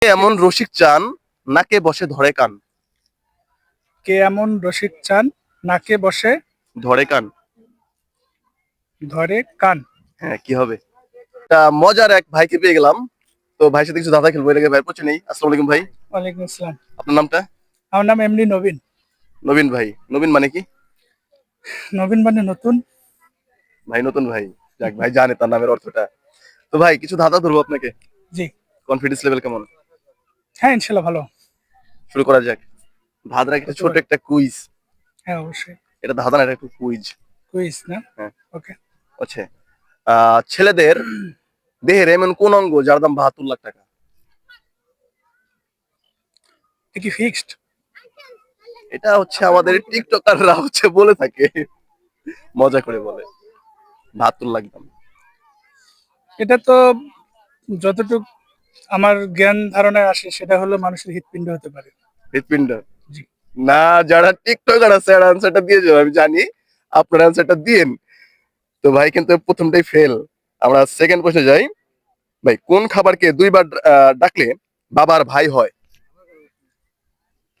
এমন রসিক চান নাকে বসে ধরে কান। কে এমন রসিক চান নাকে বসে ধরে কান। ধরে কান? হ্যাঁ, কি হবে? মজার এক ভাইকে পেয়ে গেলাম। তো ভাইয়ের সাথে কিছু দাদা খেলবো, এটাকে ভাই পৌঁছে নেই। আসসালামু আলাইকুম ভাই। ওয়ালাইকুম আসসালাম। আপনার নামটা? আমার নাম এমডি নবীন। নবীন ভাই। নবীন মানে কি? নবীন মানে নতুন। ভাই নতুন ভাই। যাক, ভাই জানে তার নামের অর্থটা। তো ভাই কিছু ধাঁধা ধরবো আপনাকে। জি। কনফিডেন্স লেভেল কেমন? হ্যাঁ, ইনশাল্লাহ ভালো। শুরু করা যাক। ধাঁধার একটা করতে ছোট পারি। একটা কুইজ। হ্যাঁ, অবশ্যই। এটা ধাঁধা না, এটা একটা কুইজ। কুইজ না? হ্যাঁ। ওকে। আচ্ছা, ছেলেদের দেহের এমন কোন অঙ্গ যার দাম 72 লাখ টাকা? এটা কি ফিক্সড? এটা হচ্ছে আমাদের টিকটকাররা হচ্ছে বলে থাকে, মজা করে বলে 72 লাখ দাম। এটা তো যতটুক আমার জ্ঞান ধারণায় আসে সেটা হলো মানুষের হৃৎপিণ্ড হতে পারে। হৃৎপিণ্ড? জি। না, যারা টিকটকার আছে এরা আনসারটা দিয়ে যাবে, আমি জানি। আপনার আনসারটা দিন। তো ভাই কিন্তু প্রথমটাই ফেল। আমরা সেকেন্ড প্রশ্নে যাই। ভাই কোন খাবারকে দুইবার ডাকলে বাবার ভাই হয়?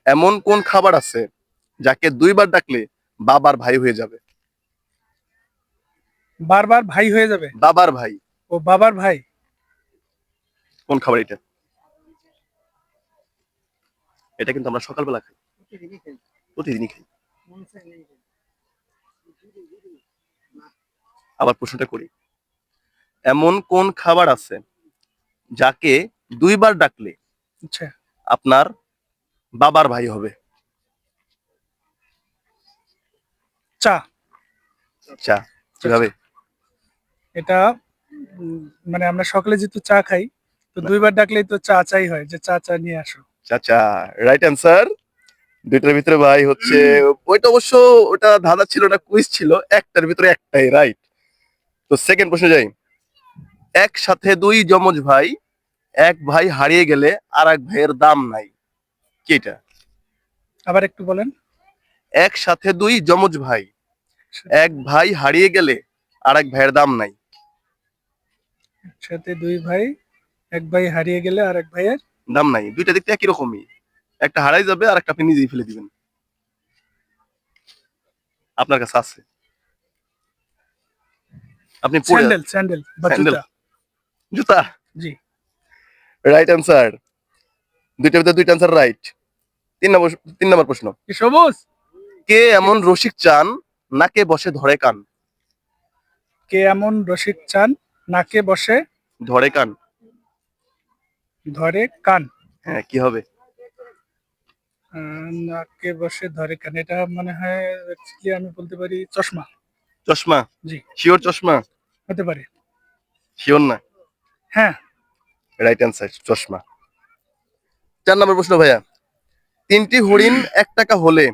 এমন কোন খাবার আছে যাকে দুইবার ডাকলে বাবার ভাই হয়ে যাবে? বারবার ভাই হয়ে যাবে? বাবার ভাই। ও বাবার ভাই। কোন খাবার এটা? এটা কিন্তু আমরা সকালবেলা খাই, প্রতিদিনই খাই। আবার প্রশ্নটা করি। এমন কোন খাবার আছে যাকে দুইবার ডাকলে আচ্ছা। আপনার বাবার ভাই হবে? চা। চা? কিভাবে? এটা মানে আমরা সকালে যেহেতু চা খাই, তো দুইবার ডাকলেই তো চা চাই হয় যে চা চা নিয়ে আসো। চাচা। Right answer. দুইটার ভিতরে ভাই হচ্ছে, ওইটা অবশ্য ওটা ধাঁধা ছিল না, কুইজ ছিল। একটার ভিতরে একটাই রাইট। তো সেকেন্ড প্রশ্নে যাই। একসাথে দুই যমজ ভাই, এক ভাই হারিয়ে গেলে আর এক ভাইয়ের দাম নাই। কি এটা? আবার একটু বলেন। একসাথে দুই যমজ ভাই, এক ভাই হারিয়ে গেলে আর এক ভাইয়ের দাম নাই। একসাথে দুই ভাই, এক ভাই হারিয়ে গেলে আর এক ভাইয়ের দাম নাই, দুইটা দেখতে একই রকমই। একটা হারাই যাবে আর একটা আপনি নিজেই ফেলে দিবেন। আপনার কাছে আছে, আপনি পড়ে। স্যান্ডেল। স্যান্ডেল বা স্যান্ডেল? জুতা। জুতা? জি। Right answer. দুইটার ভিতরে দুইটা অ্যান্সার রাইট। 3 নম্বর প্রশ্ন। কি সবুজ? কে এমন রসিক চান নাকে বসে ধরে কান? কে এমন রসিক চান নাকে বসে ধরে কান। ধরে কান? হ্যাঁ, কি হবে? নাকে বসে ধরে কান, এটা মনে হয় actually আমি বলতে পারি চশমা। চশমা? জি। শিওর চশমা? হতে পারে। শিওর না? হ্যাঁ। রাইট অ্যান্সার চশমা। 4 নম্বর প্রশ্ন ভাইয়া। 3টি হরিণ 1 টাকা হলে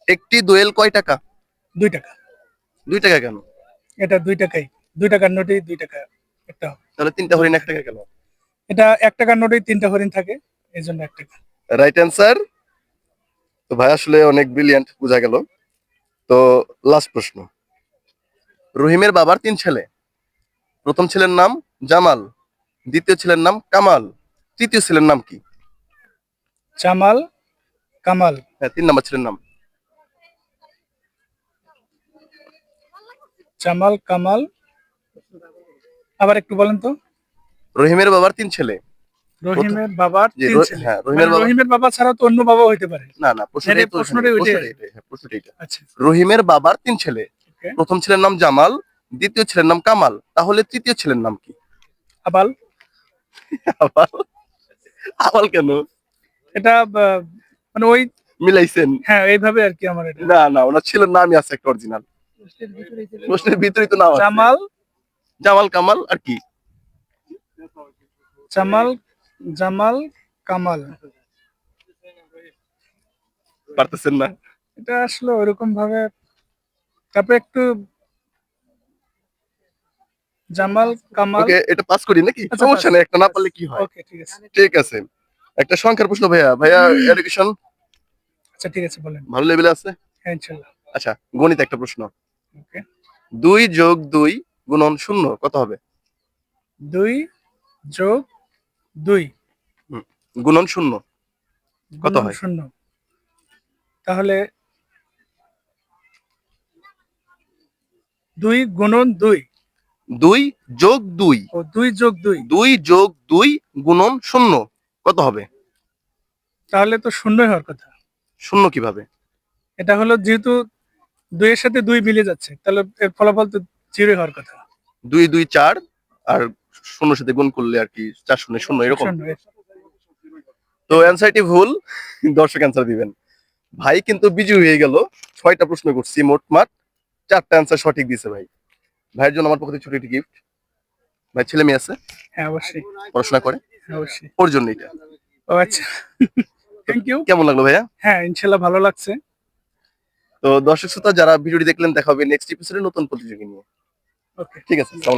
একটি দোয়েল কয় টাকা? 2 টাকা। 2 টাকা কেন? এটা 2 টাকাই। 2 টাকার নোটেই 2 টাকা একটা হবে। তাহলে 3টা হরিণ 1 টাকা কেন? এটা 1 টাকার নোটেই 3টা হরিণ থাকে, এই জন্য 1 টাকা। Right answer. তো ভাই আসলে অনেক ব্রিলিয়ান্ট, বোঝা গেল। তো লাস্ট প্রশ্ন। রহিমের বাবার 3 ছেলে। প্রথম ছেলের নাম জামাল, দ্বিতীয় ছেলের নাম কামাল, তৃতীয় ছেলের নাম কি? জামাল, কামাল। হ্যাঁ, 3 নম্বর ছেলের নাম। জামাল, কামাল। আবার একটু বলেন তো। রহিমের বাবার 3 ছেলে। রহিমের বাবার জি, 3 ছেলে। হ্যাঁ, মানে রহিমের বাবা। রহিমের বাবা ছাড়াও তো অন্য বাবা হইতে পারে। না না, প্রশ্নটাই তো ওখানে, প্রশ্নটাই ওইটাই। প্রশ্নটাই এটাই, হ্যাঁ প্রশ্নটাই এটা। আচ্ছা। রহিমের বাবার 3 ছেলে। ওকে। প্রথম ছেলের নাম জামাল, দ্বিতীয় ছেলের নাম কামাল, তাহলে তৃতীয় ছেলের নাম কি? আবাল। আবাল? আবাল কেন? এটা মানে ওই। মিলাইছেন? হ্যাঁ, এইভাবে আর কি আমার এটা। না না, ওনার ছেলের নামই আছে একটা অরিজিনাল। প্রশ্নের ভিতরেই তো নাম আছে। জামাল। জামাল, কামাল আর কি? জামাল, জামাল, কামাল। পারতেছেন না? এটা আসলে ওইরকম ভাবে। তারপরে একটু জামাল, কামাল। ওকে, এটা পাস করি নাকি? আচ্ছা, সমস্যা নেই, একটা না পারলে কি হয়। ওকে, ঠিক আছে। ঠিক আছে। একটা সংখ্যার প্রশ্ন ভাইয়া। ভাইয়া এডুকেশন আচ্ছা, ঠিক আছে, বলেন। ভালো লেভেলে আছে? হ্যাঁ, ইনশাল্লাহ। আচ্ছা, গণিত একটা প্রশ্ন। ওকে। 2+2 × 0 কত হবে? 2+2। গুণন শূন্য কত গুণন হয়? শূন্য, তাহলে 2 গুণন 2, 2 যোগ 2, ও 2 যোগ 2, 2 যোগ 2 গুণন শূন্য কত হবে? তাহলে তো শূন্যই হওয়ার কথা। শূন্য কিভাবে? এটা হলো যেহেতু 2 এর সাথে 2 মিলে যাচ্ছে, তাহলে এর ফলাফল তো 0 হওয়ার কথা। 2 2 4 আর শূন্যর সাথে গুণ করলে আর কি 4 শূন্য শূন্য এরকম। শূন্য, তো অ্যান্সারটি ভুল, দর্শক অ্যান্সার দিবেন। ভাই কিন্তু বিজয়ী হয়ে গেল, 6টা প্রশ্ন করছি মোটমাট, 4টা অ্যান্সার সঠিক দিয়েছে ভাই। ভাইয়ের জন্য আমার পক্ষ থেকে ছোট একটি গিফট। ভাই ছেলে মেয়ে আছে? হ্যাঁ অবশ্যই, পড়াশোনা করে? অবশ্যই। ওর জন্য এটা। ও আচ্ছা, থ্যাংক ইউ। কেমন লাগলো ভাইয়া? হ্যাঁ ইনশাল্লাহ ভালো লাগছে। তো দর্শক শ্রোতা যারা ভিডিওটি দেখলেন, দেখা হবে নেক্সট এপিসোডে নতুন প্রতিযোগী নিয়ে। ওকে। ঠিক আছে, আসসালামু আলাইকুম।